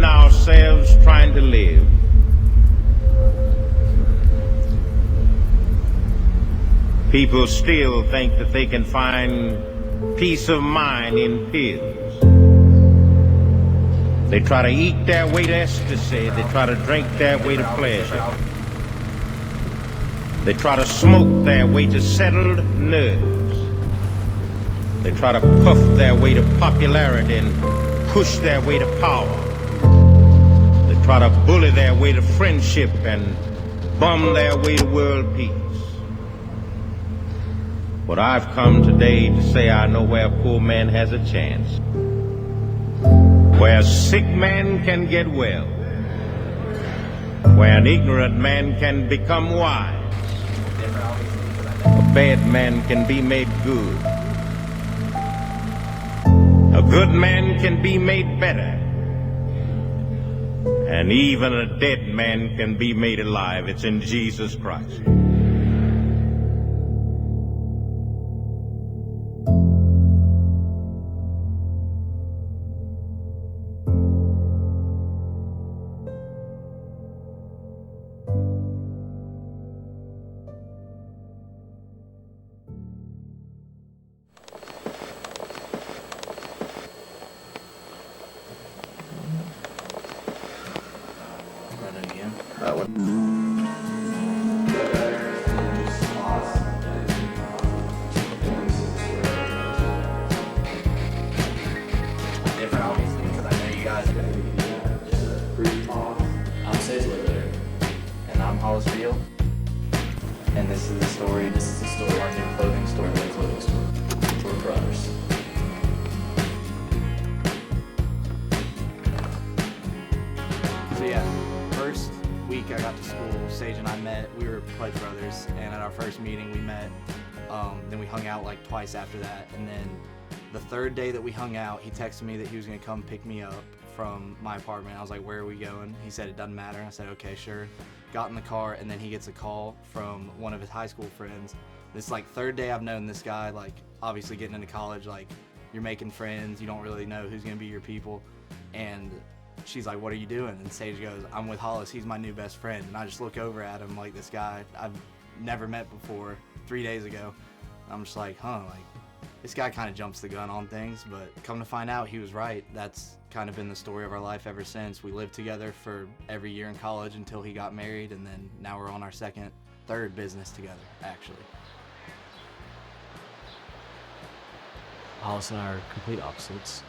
spend ourselves trying to live. People still think that they can find peace of mind in pills. They try to eat their way to ecstasy. They try to drink their way to pleasure. They try to smoke their way to settled nerves. They try to puff their way to popularity and push their way to power. They try to bully their way to friendship and bum their way to world peace. But I've come today to say I know where a poor man has a chance, where a sick man can get well, where an ignorant man can become wise, a bad man can be made good, a good man can be made better, and even a dead man can be made alive. It's in Jesus Christ. And this is the story of our new clothing store, the clothing store. We're brothers. So yeah, first week I got to school, Sage and I met. We were pledge brothers, and at our first meeting we met. Then we hung out like twice after that, and then the third day that we hung out, he texted me that he was gonna come pick me up from my apartment. I was like, where are we going? He said, it doesn't matter. I said, okay, sure. Got in the car, and then he gets a call from one of his high school friends. This like third day I've known this guy, like obviously getting into college, like you're making friends, you don't really know who's gonna be your people. And she's like, what are you doing? And Sage goes, I'm with Hollis, he's my new best friend. And I just look over at him like, this guy I've never met before 3 days ago. I'm just like, like this guy kind of jumps the gun on things, but come to find out he was right. That's kind of been the story of our life ever since. We lived together for every year in college until he got married, and then now we're on our third business together, actually. Hollis and I are complete opposites.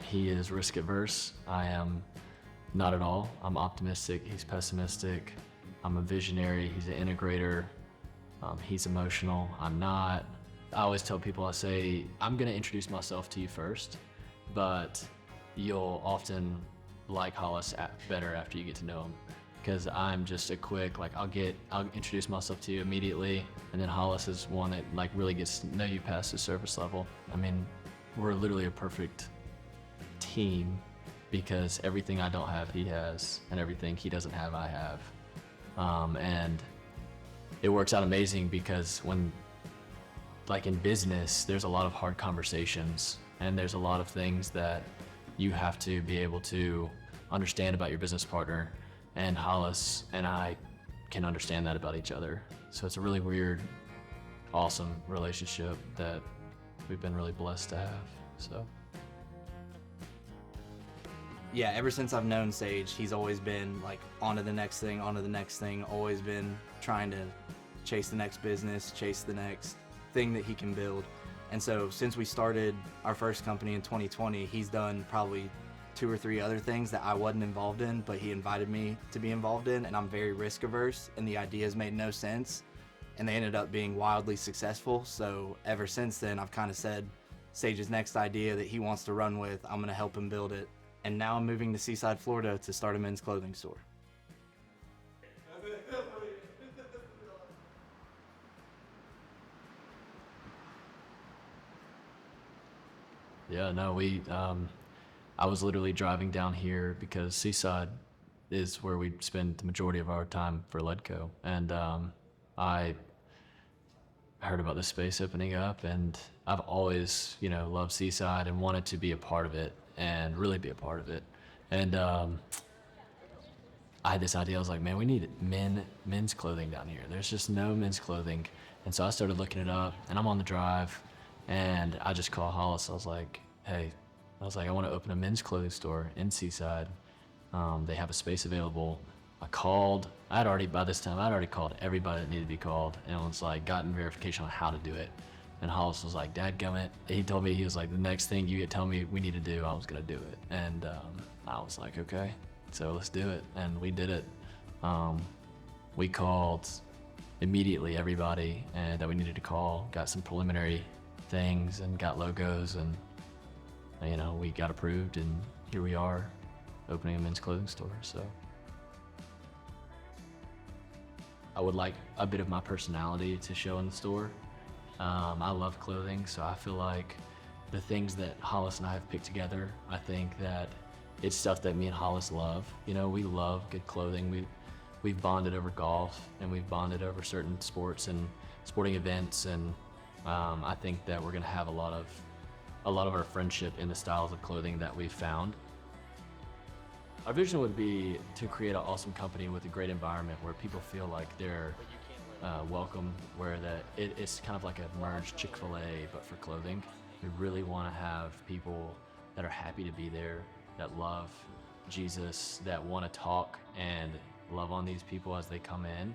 He is risk averse. I am not at all. I'm optimistic, he's pessimistic. I'm a visionary, he's an integrator. He's emotional, I'm not. I always tell people, I say, I'm gonna introduce myself to you first, but you'll often like Hollis better after you get to know him. Because I'm just a quick, like I'll introduce myself to you immediately, and then Hollis is one that like really gets to know you past the surface level. I mean, we're literally a perfect team because everything I don't have, he has, and everything he doesn't have, I have. And it works out amazing because when, like in business, there's a lot of hard conversations and there's a lot of things that you have to be able to understand about your business partner, and Hollis and I can understand that about each other. So it's a really weird, awesome relationship that we've been really blessed to have, so. Yeah, ever since I've known Sage, he's always been like on to the next thing, always been trying to chase the next business, chase the next thing that he can build. And so since we started our first company in 2020, he's done probably 2 or 3 other things that I wasn't involved in, but he invited me to be involved in, and I'm very risk averse, and the ideas made no sense, and they ended up being wildly successful. So ever since then, I've kind of said Sage's next idea that he wants to run with, I'm gonna help him build it. And now I'm moving to Seaside, Florida to start a men's clothing store. Yeah, no, I was literally driving down here because Seaside is where we spend the majority of our time for Ledco. And I heard about this space opening up, and I've always, loved Seaside and wanted to be a part of it and really be a part of it. And I had this idea. I was like, man, we need men's clothing down here. There's just no men's clothing. And so I started looking it up, and I'm on the drive, and I just called Hollis. I was like, hey, I want to open a men's clothing store in Seaside. They have a space available. By this time, I'd already called everybody that needed to be called, and it was like, gotten verification on how to do it. And Hollis was like, dadgummit. He told me, he was like, the next thing you tell me we need to do, I was going to do it. And I was like, okay, so let's do it. And we did it. We called immediately everybody that we needed to call, got some preliminary things and got logos, and we got approved, and here we are opening a men's clothing store. So I would like a bit of my personality to show in the store. I love clothing, so I feel like the things that Hollis and I have picked together, I think that it's stuff that me and Hollis love. We love good clothing. We've bonded over golf, and we've bonded over certain sports and sporting events, and I think that we're gonna have a lot of our friendship in the styles of clothing that we've found. Our vision would be to create an awesome company with a great environment where people feel like they're welcome, where it's kind of like a merged Chick-fil-A, but for clothing. We really want to have people that are happy to be there, that love Jesus, that want to talk and love on these people as they come in.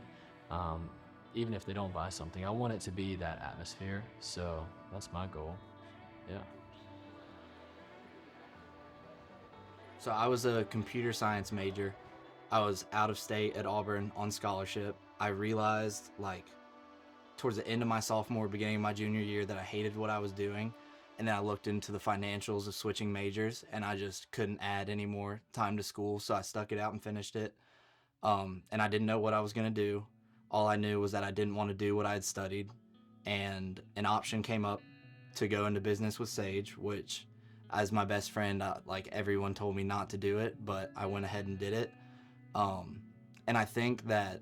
Even if they don't buy something, I want it to be that atmosphere. So that's my goal. Yeah. So I was a computer science major. I was out of state at Auburn on scholarship. I realized towards the end of my sophomore, beginning of my junior year, that I hated what I was doing. And then I looked into the financials of switching majors, and I just couldn't add any more time to school. So I stuck it out and finished it. And I didn't know what I was going to do. All I knew was that I didn't want to do what I had studied. And an option came up to go into business with Sage, which, as my best friend, everyone told me not to do it, but I went ahead and did it. And I think that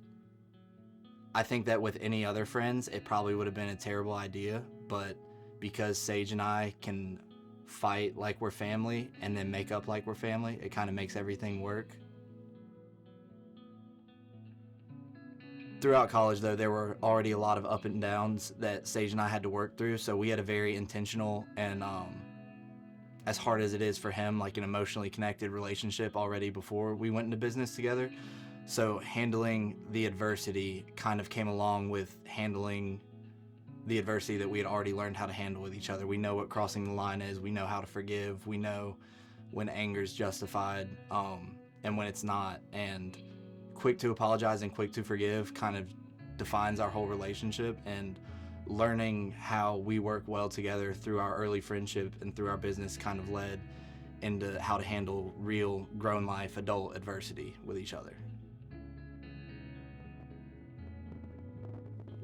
with any other friends, it probably would have been a terrible idea, but because Sage and I can fight like we're family and then make up like we're family, it kind of makes everything work. Throughout college, though, there were already a lot of up and downs that Sage and I had to work through, so we had a very intentional and as hard as it is for him, an emotionally connected relationship already before we went into business together. So handling the adversity kind of came along with handling the adversity that we had already learned how to handle with each other. We know what crossing the line is. We know how to forgive. We know when anger is justified and when it's not. And quick to apologize and quick to forgive kind of defines our whole relationship. And learning how we work well together through our early friendship and through our business kind of led into how to handle real grown life adult adversity with each other.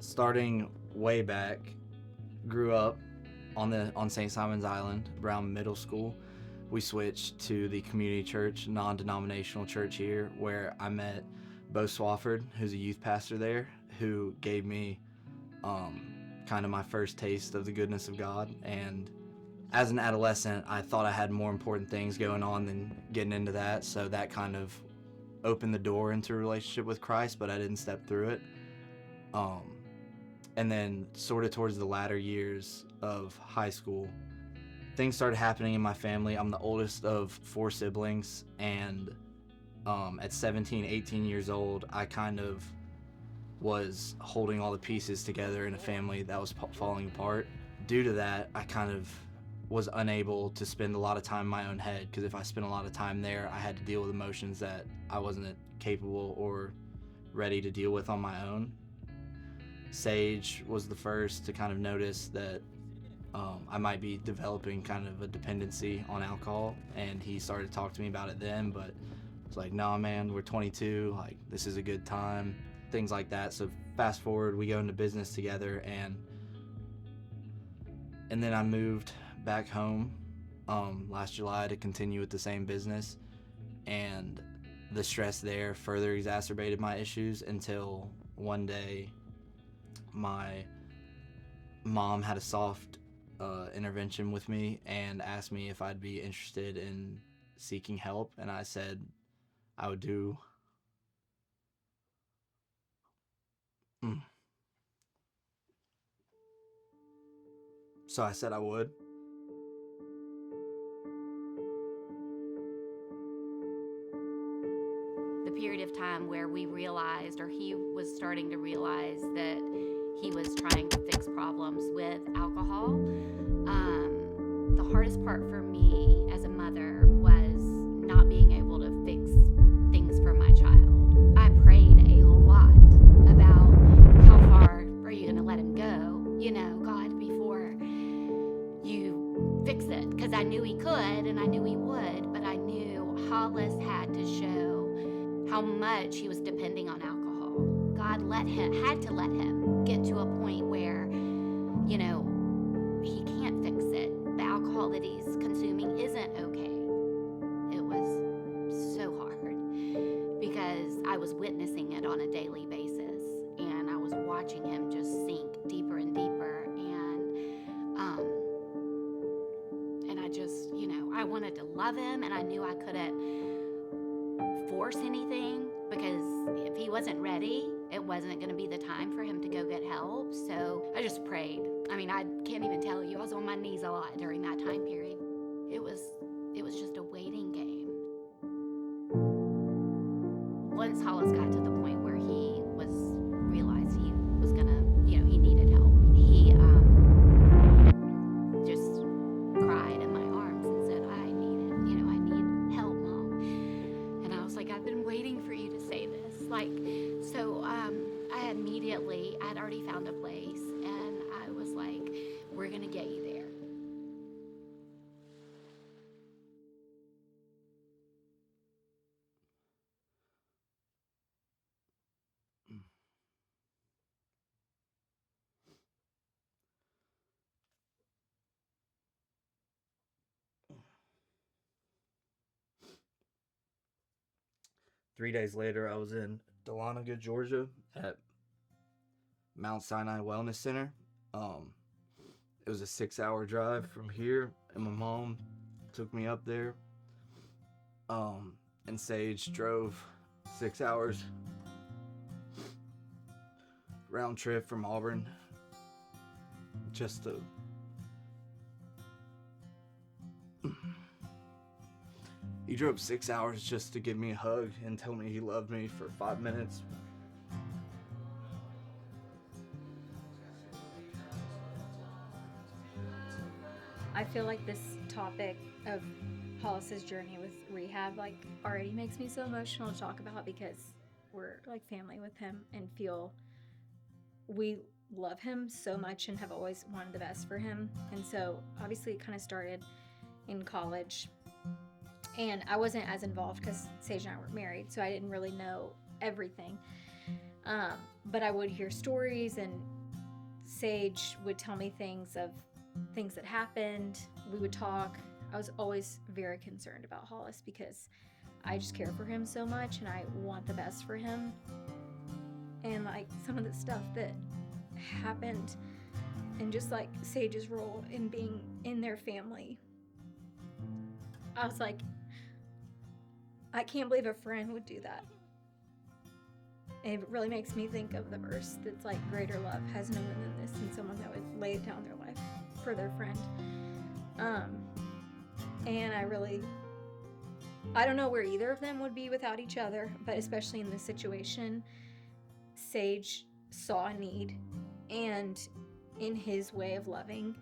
Starting way back, grew up on St. Simon's Island, Brown Middle School. We switched to the community church, non-denominational church here, where I met Bo Swafford, who's a youth pastor there, who gave me kind of my first taste of the goodness of God. And as an adolescent, I thought I had more important things going on than getting into that, so that kind of opened the door into a relationship with Christ, but I didn't step through it. And then sort of towards the latter years of high school, things started happening in my family. I'm the oldest of 4 siblings, and at 17, 18 years old, I kind of was holding all the pieces together in a family that was falling apart. Due to that, I kind of was unable to spend a lot of time in my own head, because if I spent a lot of time there, I had to deal with emotions that I wasn't capable or ready to deal with on my own. Sage was the first to kind of notice that I might be developing kind of a dependency on alcohol, and he started to talk to me about it then, but it's like, nah, man, we're 22, this is a good time, things like that. So fast forward, we go into business together, and then I moved back home last July to continue with the same business, and the stress there further exacerbated my issues until one day my mom had a soft intervention with me and asked me if I'd be interested in seeking help, and I said I would do so I said I would. The period of time where we realized, or he was starting to realize, that he was trying to fix problems with alcohol. The hardest part for me as a mother was not being able to fix things for my child. I prayed a lot about how far are you going to let him go, God, before you fix it. Because I knew he could and I knew he would, but I knew Hollis had to show how much he was depending on alcohol. God had to let him get to a point where, he can't fix it. The alcohol that he's consuming isn't okay. It was so hard because I was witnessing it on a daily basis, and I was watching him just sink deeper and deeper, and I just, I wanted to love him, and I knew I couldn't force anything, because if he wasn't ready, it wasn't going to be the time for him to go get help. So I just prayed. I can't even tell you, I was on my knees a lot during that time period. It was just a waiting game. Once Hollis got to the point where he realized he was gonna, he needed help, he just cried in my arms and said, I need help, Mom. And I was like, I've been waiting for you to say this. So I immediately, I'd already found a place, and I was like, we're gonna get you there. Three days later, I was in Dahlonega, Georgia, at Mount Sinai Wellness Center. It was a 6-hour drive from here, and my mom took me up there. And Sage drove 6 hours round trip from Auburn just to he drove 6 hours just to give me a hug and tell me he loved me for 5 minutes. I feel like this topic of Hollis's journey with rehab already makes me so emotional to talk about, because we're family with him and feel we love him so much and have always wanted the best for him. And so obviously it kind of started in college, and I wasn't as involved because Sage and I weren't married, so I didn't really know everything. But I would hear stories, and Sage would tell me things that happened. We would talk. I was always very concerned about Hollis because I just care for him so much and I want the best for him. And some of the stuff that happened, and just Sage's role in being in their family, I was like, I can't believe a friend would do that. And it really makes me think of the verse that's greater love has no one than this, and someone that would lay down their life for their friend. And I don't know where either of them would be without each other, but especially in this situation, Sage saw a need, and in his way of loving,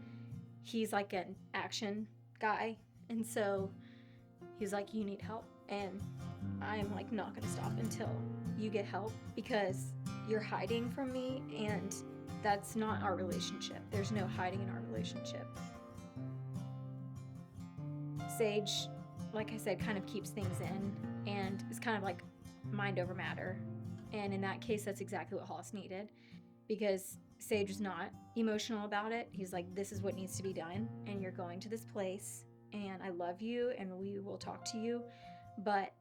he's an action guy, and so he's like, you need help, and I'm not gonna stop until you get help, because you're hiding from me, and that's not our relationship. There's no hiding in our relationship. Sage, like I said, kind of keeps things in, and it's kind of mind over matter. And in that case, that's exactly what Hollis needed, because Sage was not emotional about it. He's like, this is what needs to be done, and you're going to this place, and I love you, and we will talk to you, but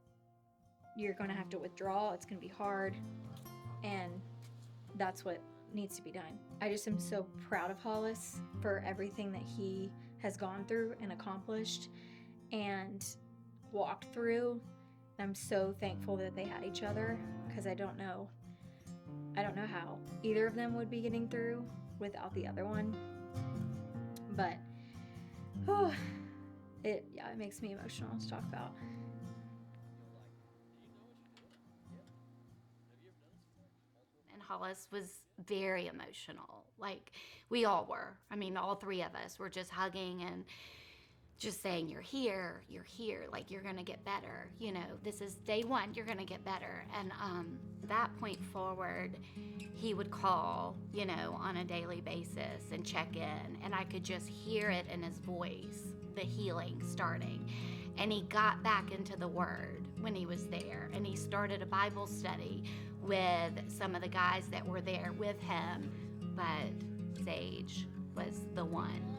you're going to have to withdraw. It's going to be hard, and that's what needs to be done. I just am so proud of Hollis for everything that he has gone through and accomplished, and walked through. I'm so thankful that they had each other, because I don't know how either of them would be getting through without the other one. But it makes me emotional to talk about. And Hollis was very emotional. Like, we all were. I mean, all three of us were just hugging and just saying, you're here, like, you're gonna get better. You know, this is day one, you're gonna get better. And that point forward, he would call, you know, on a daily basis and check in. And I could just hear it in his voice, the healing starting. And he got back into the Word when he was there. And he started a Bible study with some of the guys that were there with him. But Sage was the one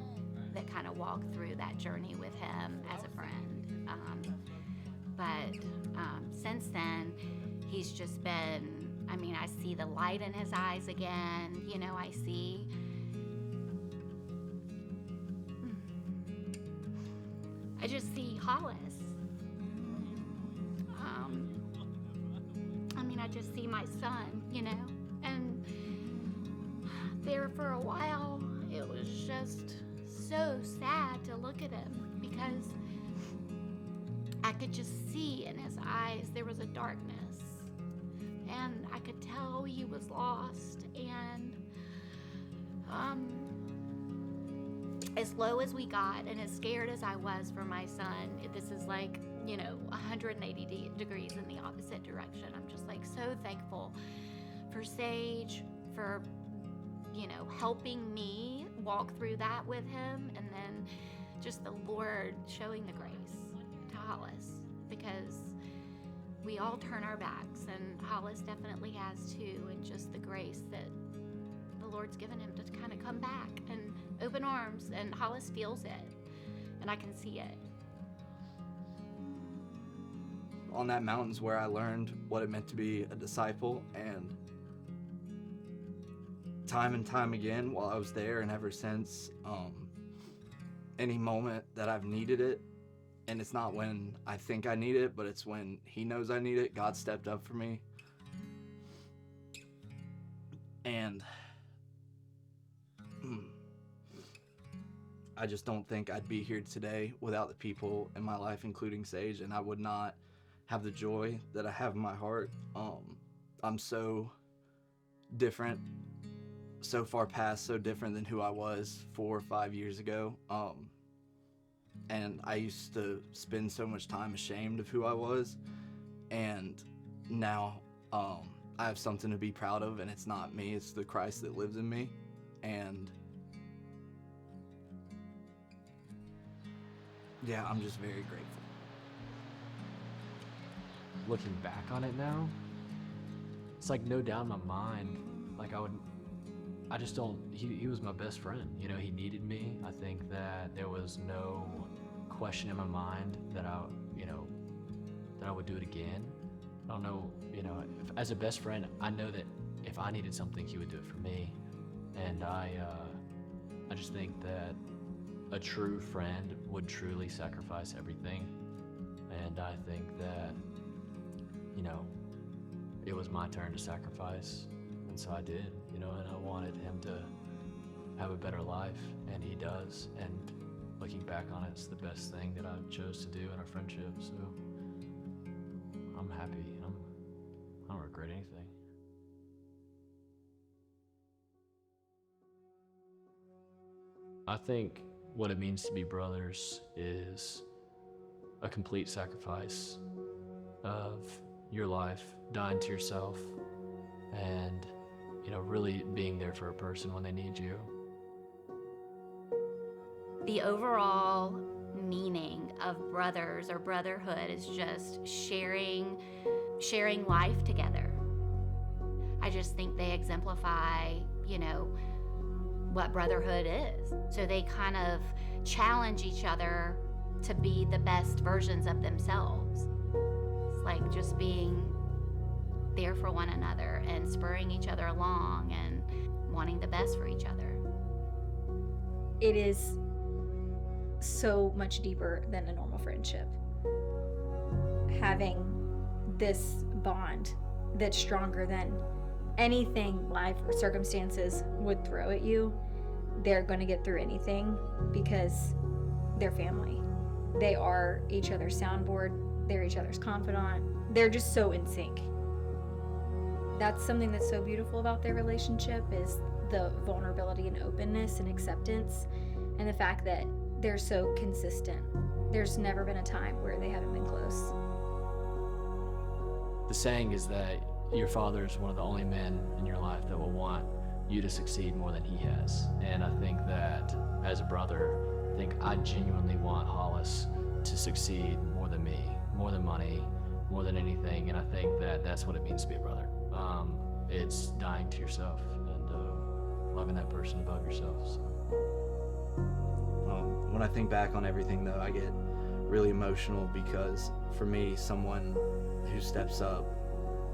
that kind of walked through that journey with him as a friend. But since then, he's just been, I mean, I see the light in his eyes again. You know, I just see Hollis. I mean, I just see my son, you know, and there for a while, it was just so sad to look at him, because I could just see in his eyes there was a darkness, and I could tell he was lost. And as low as we got and as scared as I was for my son, this is like, you know, 180 degrees in the opposite direction. I'm just like so thankful for Sage, for, you know, helping me walk through that with him, and then just the Lord showing the grace to Hollis, because we all turn our backs, and Hollis definitely has too, and just the grace that the Lord's given him to kind of come back and open arms, and Hollis feels it, and I can see it. On that mountain's where I learned what it meant to be a disciple, and time and time again while I was there and ever since, any moment that I've needed it, and it's not when I think I need it, but it's when He knows I need it, God stepped up for me. And I just don't think I'd be here today without the people in my life, including Sage, and I would not have the joy that I have in my heart. I'm so different, so far past, so different than who I was 4 or 5 years ago. And I used to spend so much time ashamed of who I was, and now I have something to be proud of, and it's not me, it's the Christ that lives in me. And yeah, I'm just very grateful. Looking back on it now, it's like no doubt in my mind, like I just don't, he was my best friend, you know, he needed me. I think that there was no question in my mind that I would do it again. I don't know, you know, as a best friend, I know that if I needed something, he would do it for me. And I just think that a true friend would truly sacrifice everything. And I think that, you know, it was my turn to sacrifice, and so I did, you know, and I wanted him to have a better life, and he does. And looking back on it, it's the best thing that I chose to do in our friendship, so I'm happy. I don't regret anything. I think what it means to be brothers is a complete sacrifice of your life, dying to yourself, and, you know, really being there for a person when they need you. The overall meaning of brothers or brotherhood is just sharing life together. I just think they exemplify, you know, what brotherhood is. So they kind of challenge each other to be the best versions of themselves. It's like just being there for one another and spurring each other along and wanting the best for each other. It is so much deeper than a normal friendship. having this bond that's stronger than anything life or circumstances would throw at you. They're going to get through anything because they're family. They are each other's soundboard. They're each other's confidant. They're just so in sync. That's something that's so beautiful about their relationship, is the vulnerability and openness and acceptance, and the fact that they're so consistent. There's never been a time where they haven't been close. The saying is that your father is one of the only men in your life that will want you to succeed more than he has. And I think that as a brother, I genuinely want Hollis to succeed more than me, more than money, more than anything. And I think that that's what it means to be a brother. It's dying to yourself and loving that person above yourself. So. When I think back on everything, though, I get really emotional because for me, someone who steps up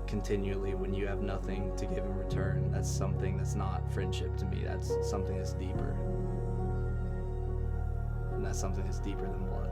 continually when you have nothing to give in return, that's something that's not friendship to me. That's something that's deeper. And that's something that's deeper than blood.